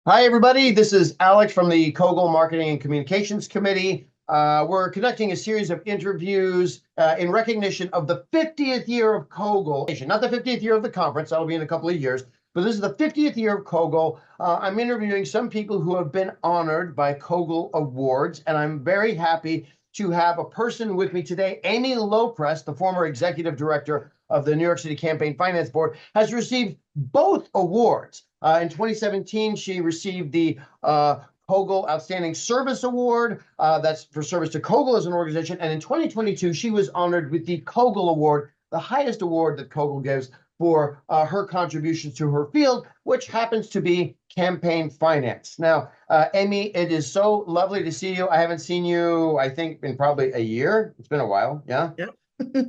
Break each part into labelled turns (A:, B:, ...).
A: Hi, everybody. This is Alex from the COGEL Marketing and Communications Committee. We're conducting a series of interviews in recognition of the 50th year of COGEL, not the 50th year of the conference, that'll be in a couple of years, but this is the 50th year of COGEL. I'm interviewing some people who have been honored by COGEL Awards, and I'm very happy to have a person with me today. Amy Loprest, the former executive director of the New York City Campaign Finance Board, has received both awards. In 2017, she received the COGEL Outstanding Service Award. That's for service to COGEL as an organization. And in 2022, she was honored with the COGEL Award, the highest award that COGEL gives for her contributions to her field, which happens to be campaign finance. Now, Amy, it is so lovely to see you. I haven't seen you, I think, in probably a year. It's been a while. Yeah.
B: Yep.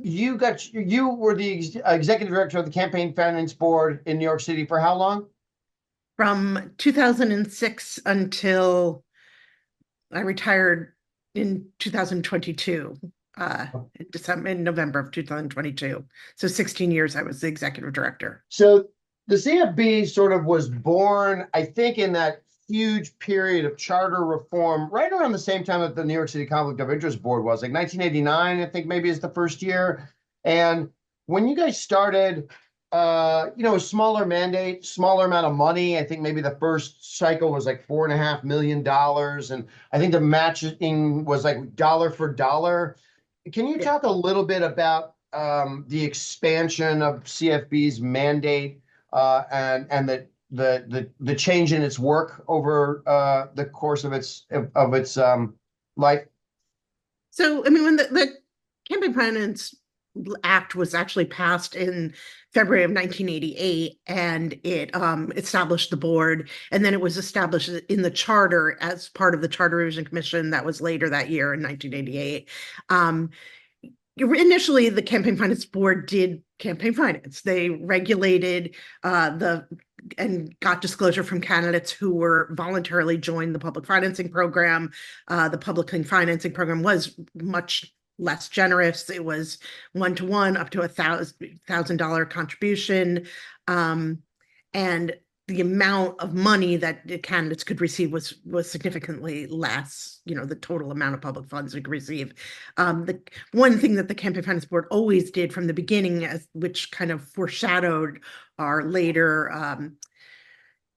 A: You were the executive director of the Campaign Finance Board in New York City for how long?
B: From 2006 until I retired in 2022, in November of 2022. So 16 years I was the executive director.
A: So the CFB sort of was born, I think, in that huge period of charter reform, right around the same time that the New York City Conflict of Interest Board was, like 1989, I think maybe is the first year. And when you guys started, a smaller mandate, smaller amount of money. I think maybe the first cycle was like $4.5 million. And I think the matching was like dollar for dollar. Can you
B: Yeah.
A: talk a little bit about the expansion of CFB's mandate and the change in its work over the course of its life?
B: So, I mean, when the Campaign Finance Act was actually passed in February of 1988, and it established the board, and then it was established in the charter as part of the Charter Revision Commission that was later that year in 1988. Initially, the Campaign Finance Board did campaign finance. They regulated and got disclosure from candidates who were voluntarily joined the public financing program. The public financing program was much less generous. It was 1-to-1 up to $1,000 contribution. And the amount of money that the candidates could receive was significantly less, the total amount of public funds they could receive. The one thing that the Campaign Finance Board always did from the beginning, which kind of foreshadowed our later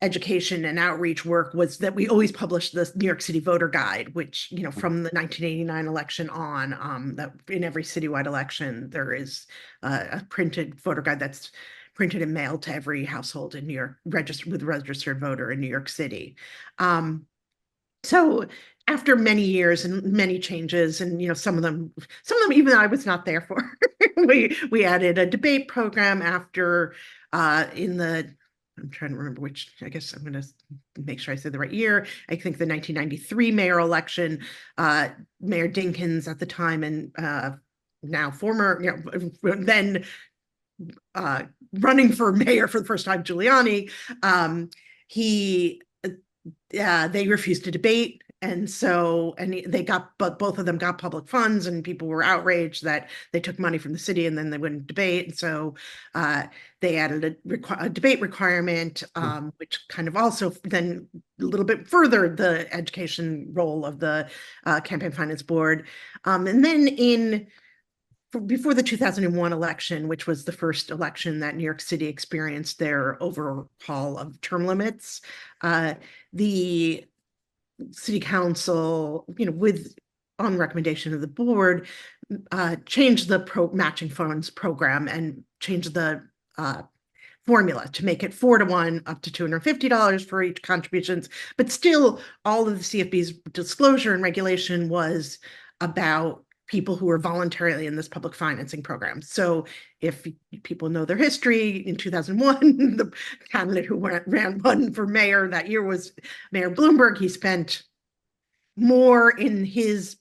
B: education and outreach work, was that we always published the New York City voter guide, which, from the 1989 election on, that in every citywide election, there is a printed voter guide that's printed and mailed to every household in New York, registered voter in New York City. So after many years and many changes, and some of them even I was not there for, we added a debate program after I'm trying to remember which, I guess I'm going to make sure I say the right year. I think the 1993 mayoral election, Mayor Dinkins at the time, and now former, then running for mayor for the first time, Giuliani, they refused to debate. And but both of them got public funds, and people were outraged that they took money from the city and then they wouldn't debate. And so they added a debate requirement, which kind of also then a little bit furthered the education role of the Campaign Finance Board. And then before the 2001 election, which was the first election that New York City experienced their overhaul of term limits, the city council, on recommendation of the board, changed the matching funds program and changed the formula to make it 4-to-1 up to $250 for each contributions. But still, all of the CFB's disclosure and regulation was about people who were voluntarily in this public financing program. So if people know their history, in 2001, the candidate who won for mayor that year was Mayor Bloomberg. He spent more in his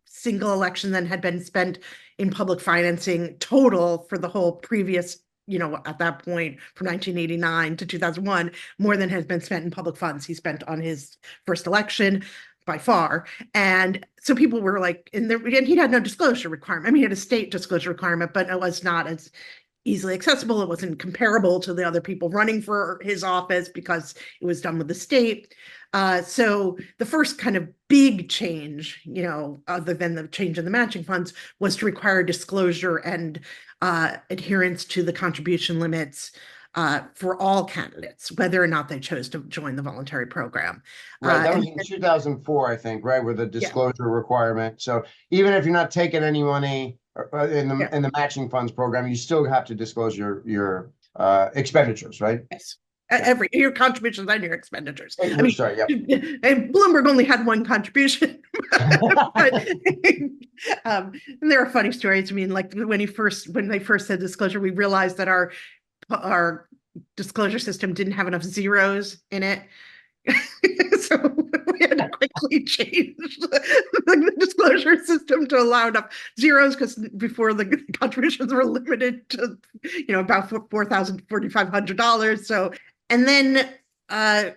B: single election than had been spent in public financing total for the whole previous, at that point, from 1989 to 2001, more than has been spent in public funds he spent on his first election by far. And so people were like, and he had no disclosure requirement. I mean, he had a state disclosure requirement, but it was not as easily accessible. It wasn't comparable to the other people running for his office because it was done with the state. So the first kind of big change, other than the change in the matching funds, was to require disclosure and adherence to the contribution limits for all candidates, whether or not they chose to join the voluntary program.
A: Right, that was in 2004, I think, right, with the disclosure requirement. So even if you're not taking any money in the matching funds program, you still have to disclose your expenditures, right?
B: Yes. Your contributions and your expenditures.
A: Sorry, yeah.
B: And Bloomberg only had one contribution. But, and there are funny stories. I mean, like when they first said disclosure, we realized that our disclosure system didn't have enough zeros in it. So we had to quickly change the disclosure system to allow enough zeros, because before the contributions were limited to, about $4,500. So, and then there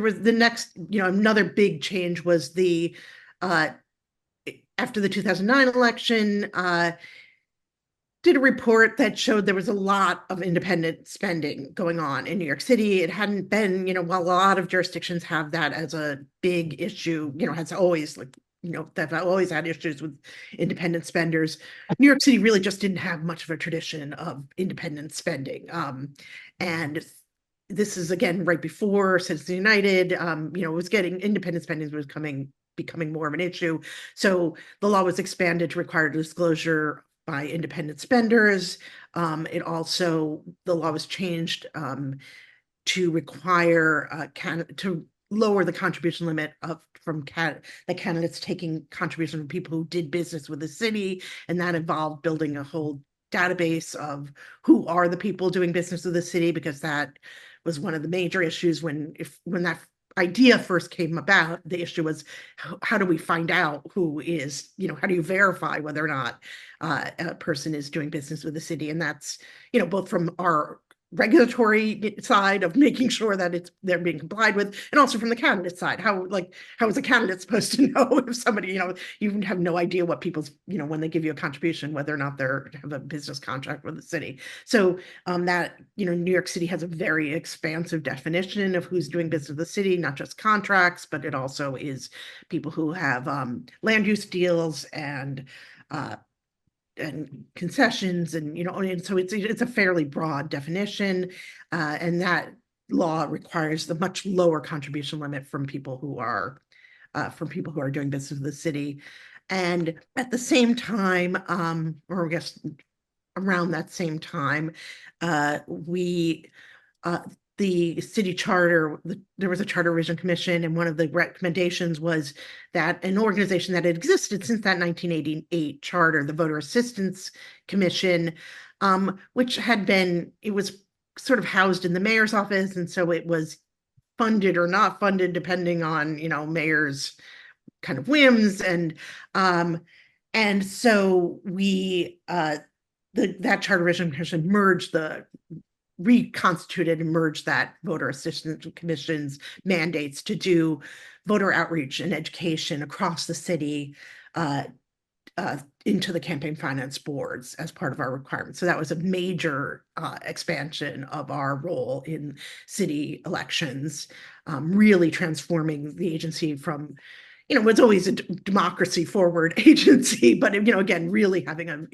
B: was the next, another big change was after the 2009 election, did a report that showed there was a lot of independent spending going on in New York City. It hadn't been, while a lot of jurisdictions have that as a big issue, has always they've always had issues with independent spenders. New York City really just didn't have much of a tradition of independent spending. And this is, again, right before Citizens United, independent spending was becoming more of an issue. So the law was expanded to require disclosure by independent spenders. The law was changed to require to lower the contribution limit from the candidates taking contributions from people who did business with the city, and that involved building a whole database of who are the people doing business with the city, because that was one of the major issues when that idea first came about. The issue was, how do we find out who is, how do you verify whether or not a person is doing business with the city? And that's, both from our regulatory side of making sure that they're being complied with, and also from the candidate side. How is a candidate supposed to know if somebody, you have no idea what people's, when they give you a contribution, whether or not they have a business contract with the city. So that, New York City has a very expansive definition of who's doing business with the city, not just contracts, but it also is people who have land use deals and concessions, and and so it's a fairly broad definition, and that law requires the much lower contribution limit from people who are doing business with the city. And at the same time, or I guess around that same time, the city charter, there was a charter revision commission, and one of the recommendations was that an organization that had existed since that 1988 charter, the Voter Assistance Commission, which it was sort of housed in the mayor's office, and so it was funded or not funded depending on, mayor's kind of whims. And so that charter revision commission reconstituted and merged that Voter Assistance Commission's mandates to do voter outreach and education across the city into the campaign finance boards as part of our requirements. So that was a major expansion of our role in city elections, really transforming the agency from, it's always a democracy forward agency, but, again, really having a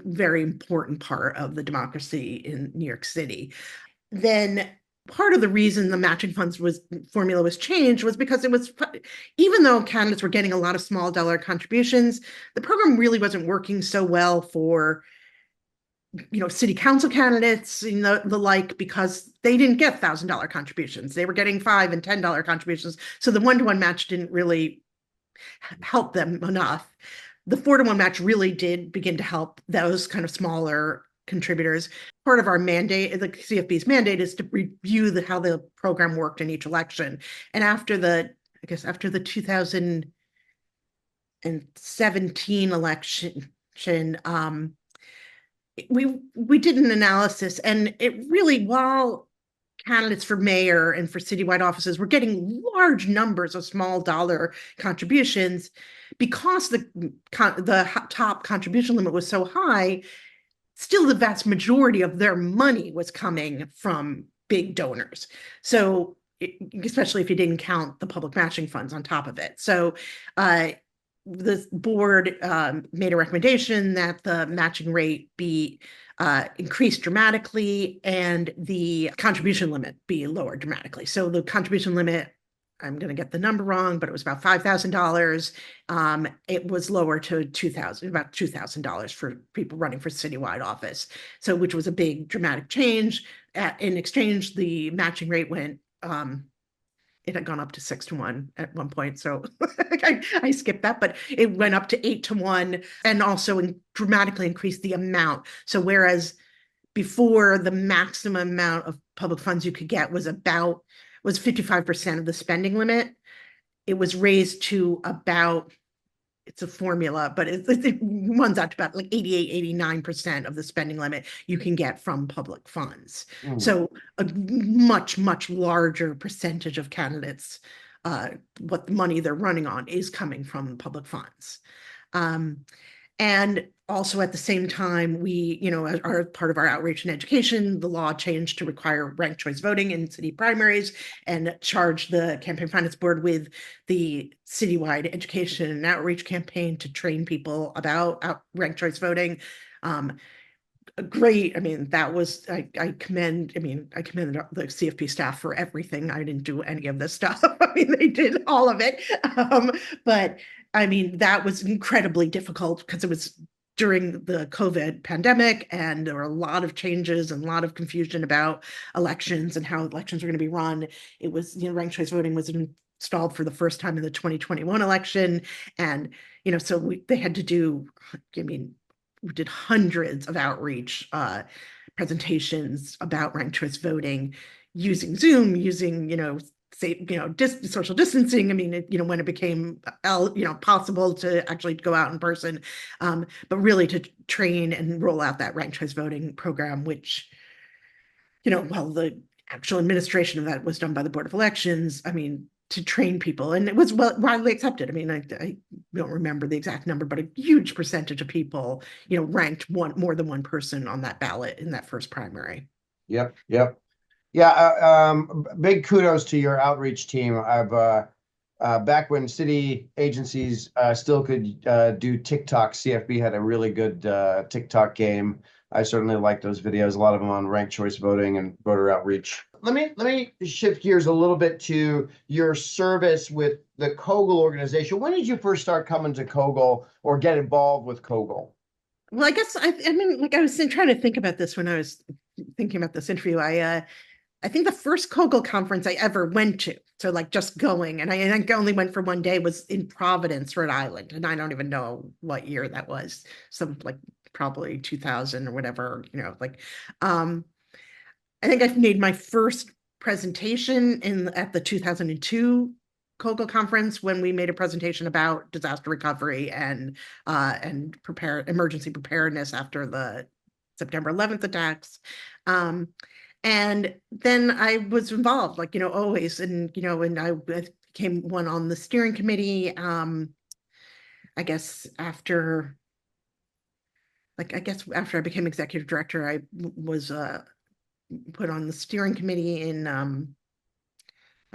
B: very important part of the democracy in New York City. Then part of the reason the matching funds formula was changed was because even though candidates were getting a lot of small dollar contributions, the program really wasn't working so well for city council candidates and the like, because they didn't get $1,000 contributions. They were getting $5 and $10 contributions. So the 1-to-1 match didn't really help them enough. The 4-to-1 match really did begin to help those kind of smaller contributors. Part of our mandate, the CFB's mandate, is to review how the program worked in each election. And after the 2017 election, we did an analysis, and it really, while candidates for mayor and for citywide offices were getting large numbers of small dollar contributions, because the top contribution limit was so high, still the vast majority of their money was coming from big donors. So especially if you didn't count the public matching funds on top of it. So the board made a recommendation that the matching rate be increased dramatically and the contribution limit be lowered dramatically. So the contribution limit, I'm going to get the number wrong, but it was about $5,000. It was lower to about $2,000 for people running for citywide office. So, which was a big dramatic change. In exchange, the matching rate went, it had gone up to 6-1 at one point. So I skipped that, but it went up to 8-1 and also dramatically increased the amount. So whereas before the maximum amount of public funds you could get was 55% of the spending limit, it was raised to about, it's a formula, but it runs out to about like 88-89% of the spending limit you can get from public funds. So a much, much larger percentage of candidates, what the money they're running on is coming from public funds. And also at the same time, we, as part of our outreach and education, the law changed to require ranked choice voting in city primaries and charged the Campaign Finance Board with the citywide education and outreach campaign to train people about ranked choice voting. Great. I mean, that was, I commend the CFP staff for everything. I didn't do any of this stuff. I mean, they did all of it. But I mean, that was incredibly difficult because it was during the COVID pandemic and there were a lot of changes and a lot of confusion about elections and how elections were going to be run. It was, ranked choice voting was installed for the first time in the 2021 election. And, so they had to do, we did hundreds of outreach presentations about ranked choice voting using Zoom, using, social distancing. I mean, when it became, possible to actually go out in person, but really to train and roll out that ranked choice voting program, which, while the actual administration of that was done by the Board of Elections, I mean, to train people, and it was widely accepted. I mean, I don't remember the exact number, but a huge percentage of people, ranked more than one person on that ballot in that first primary.
A: Yep. Yeah. Big kudos to your outreach team. I've back when city agencies still could do TikTok, CFB had a really good TikTok game. I certainly like those videos, a lot of them on ranked choice voting and voter outreach. Let me shift gears a little bit to your service with the COGEL organization. When did you first start coming to COGEL or get involved with COGEL?
B: Well, I guess I was trying to think about this when I was thinking about this interview. I think the first COGEL conference I ever went to, so like just going, and I only went for one day, was in Providence, Rhode Island, and I don't even know what year that was. Some like probably 2000 or whatever, I think I've made my first presentation at the 2002 COGEL conference when we made a presentation about disaster recovery and emergency preparedness after the September 11th attacks. And then I was involved, always, and I became one on the steering committee. I guess after I became executive director, I was put on the steering committee in, I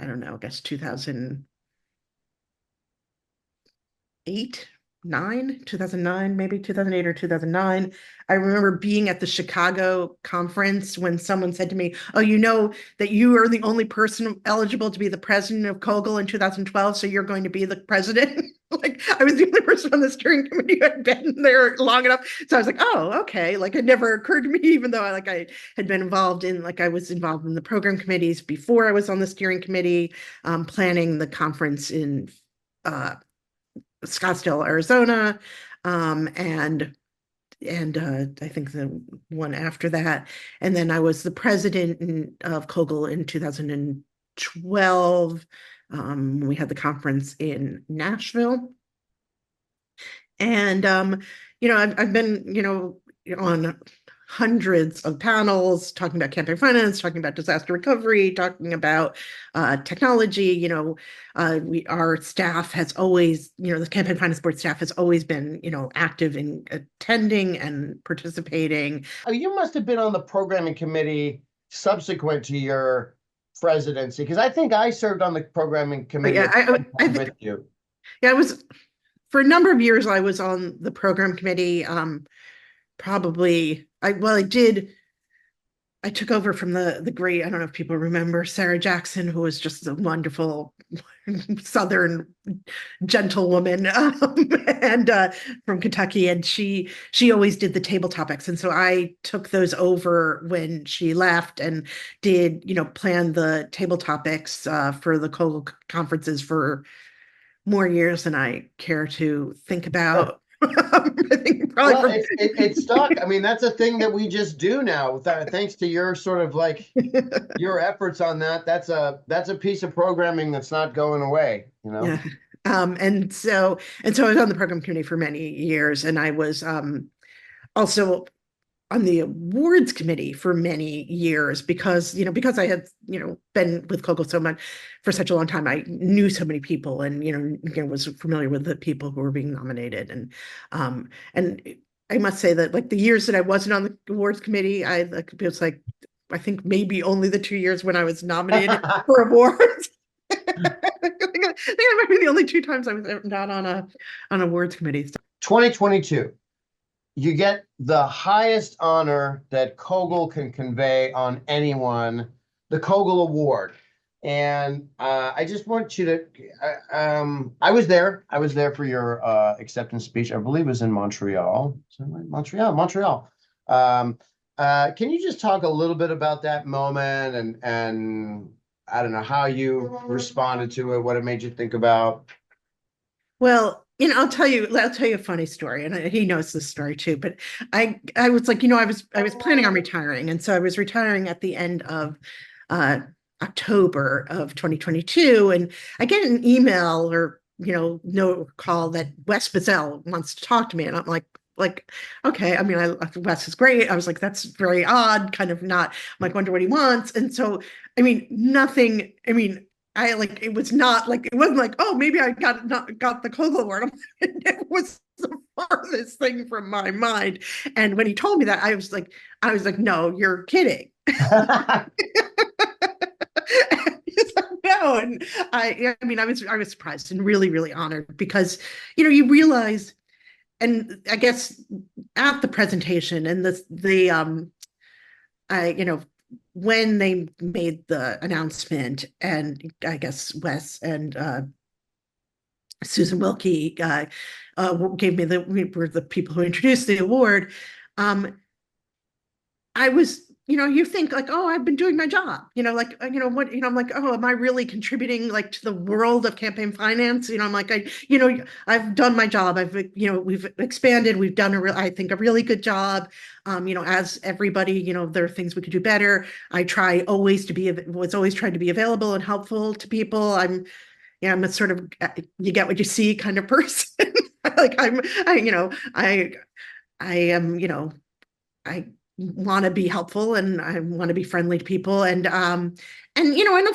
B: don't know, I guess 2008, 2009, maybe 2008 or 2009. I remember being at the Chicago conference when someone said to me, "Oh, you know that you are the only person eligible to be the president of COGEL in 2012, so you're going to be the president." Like, I was the only person on the steering committee who had been there long enough. So I was like, "Oh, okay." Like, it never occurred to me, even though I had been involved in, I was involved in the program committees before I was on the steering committee, planning the conference in Scottsdale, Arizona, and I think the one after that. And then I was the president of COGEL in 2012. We had the conference in Nashville. And, I've been, on hundreds of panels talking about campaign finance, talking about disaster recovery, talking about technology. Our staff has always, the campaign finance board staff has always been, active in attending and participating.
A: Oh, you must have been on the programming committee subsequent to your presidency, because I think I served on the programming
B: But
A: committee
B: yeah,
A: at some point with you.
B: I was for a number of years. I was on the program committee. Probably, I did. I took over from the great, I don't know if people remember Sarah Jackson, who was just a wonderful Southern gentlewoman, and from Kentucky, and she always did the table topics, and so I took those over when she left and did plan the table topics for the COGEL conferences for more years than I care to think about. I think probably
A: Well, it stuck. I mean, that's a thing that we just do now. Thanks to your sort of like your efforts on that. That's a piece of programming that's not going away,
B: Yeah. And so I was on the program committee for many years, and I was also on the awards committee for many years because I had been with COGEL so much for such a long time. I knew so many people, and was familiar with the people who were being nominated, and I must say that like the years that I wasn't on the awards committee, it was like I think maybe only the 2 years when I was nominated
A: know.
B: for awards. I think that might be the only two times I was not on awards committees.
A: 2022. You get the highest honor that COGEL can convey on anyone, the COGEL Award. And I just want you to, I was there. I was there for your acceptance speech. I believe it was in Montreal. Is that right? Montreal. Can you just talk a little bit about that moment and I don't know how you responded to it, what it made you think about?
B: Well, I'll tell you a funny story, and he knows this story too. But I was like, I was planning on retiring, and so I was retiring at the end of October of 2022, and I get an email or no call that Wes Bazell wants to talk to me, and I'm like, okay. I mean, Wes is great. I was like, that's very odd, kind of not. I'm like, wonder what he wants, and so I mean, nothing. I mean. I like it was not like it wasn't like, oh, maybe I got the COGEL award. It was the farthest thing from my mind. And when he told me that, I was like, no, you're kidding. He's like, no. And I mean, I was surprised and really, really honored because you realize, and I guess at the presentation and I when they made the announcement, and I guess Wes and Susan Wilkie gave me were the people who introduced the award. I was, you think like, oh, I've been doing my job, like, what, I'm like, oh, am I really contributing like to the world of campaign finance? I'm like, I've done my job. We've expanded. We've done I think a really good job. As everybody, there are things we could do better. I was always trying to be available and helpful to people. I'm a sort of, you get what you see kind of person. Like I am, I want to be helpful and I want to be friendly to people. And of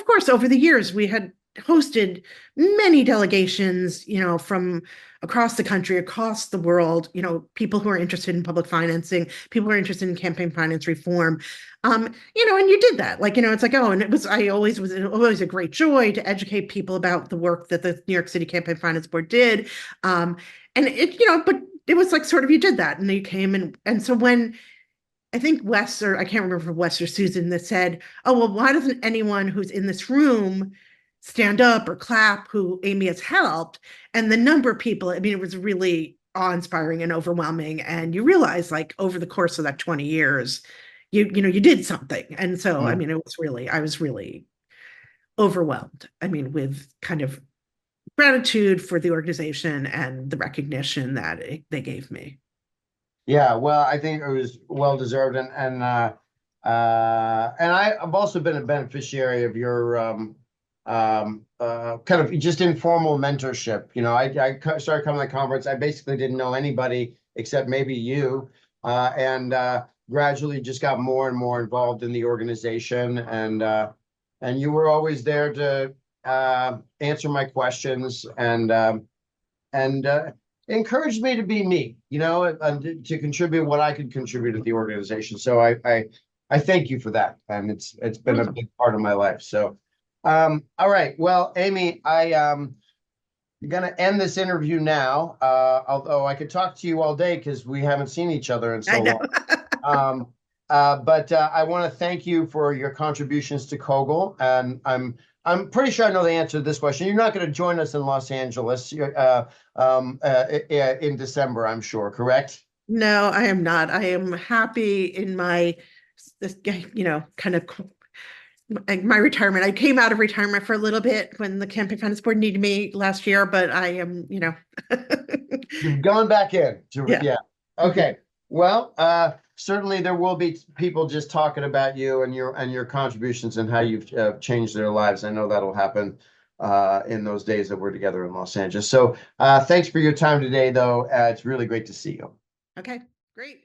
B: course, over the years, we had hosted many delegations, from across the country, across the world, people who are interested in public financing, people who are interested in campaign finance reform. And you did that. Like, it's like, oh, and it was always a great joy to educate people about the work that the New York City Campaign Finance Board did. And but it was like sort of you did that and you came and so when I think Wes, or I can't remember if Wes or Susan, that said, oh, well, why doesn't anyone who's in this room stand up or clap who Amy has helped? And the number of people, I mean, it was really awe-inspiring and overwhelming. And you realize like over the course of that 20 years, you did something. And so, I mean, I was really overwhelmed. I mean, with kind of gratitude for the organization and the recognition that they gave me.
A: Yeah, well, I think it was well deserved, and I've also been a beneficiary of your kind of just informal mentorship. I started coming to the conference. I basically didn't know anybody except maybe you, and gradually just got more and more involved in the organization, and you were always there to answer my questions and encouraged me to be me, and to contribute what I could contribute to the organization. So I thank you for that, and it's been a big part of my life. So, all right, well, Amy, I'm gonna end this interview now. Although I could talk to you all day because we haven't seen each other in
B: I
A: so
B: know.
A: long. But I want to thank you for your contributions to COGEL, and I'm pretty sure I know the answer to this question. You're not going to join us in Los Angeles in December, I'm sure, correct?
B: No, I am not. I am happy in my, kind of my retirement. I came out of retirement for a little bit when the Campaign Finance Board needed me last year, but I am,
A: You've gone back in.
B: Yeah.
A: Yeah. Okay. Well, certainly there will be people just talking about you and your contributions and how you've changed their lives. I know that'll happen in those days that we're together in Los Angeles. So thanks for your time today, though. It's really great to see you.
B: Okay, great.